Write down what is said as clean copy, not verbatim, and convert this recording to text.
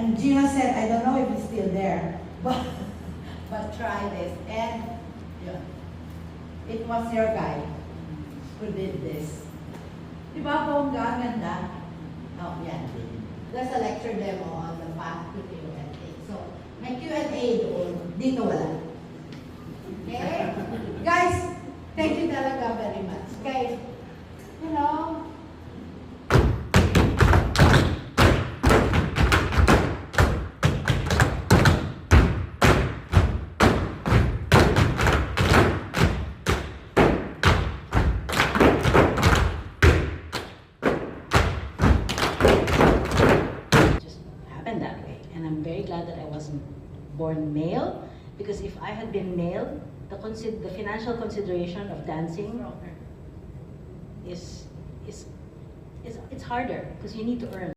And Gina said, I don't know if he's still there, but try this. And yeah, it was your guy who did this. Di ba bongga, ganda? Oh, yan. There's a lecture demo on the path to Q&A. So, may Q&A doon. Dito wala. Okay? Guys, thank you talaga very much. Okay? Hello? That way, and I'm very glad that I wasn't born male, because if I had been male, the financial consideration of dancing is it's harder because you need to earn.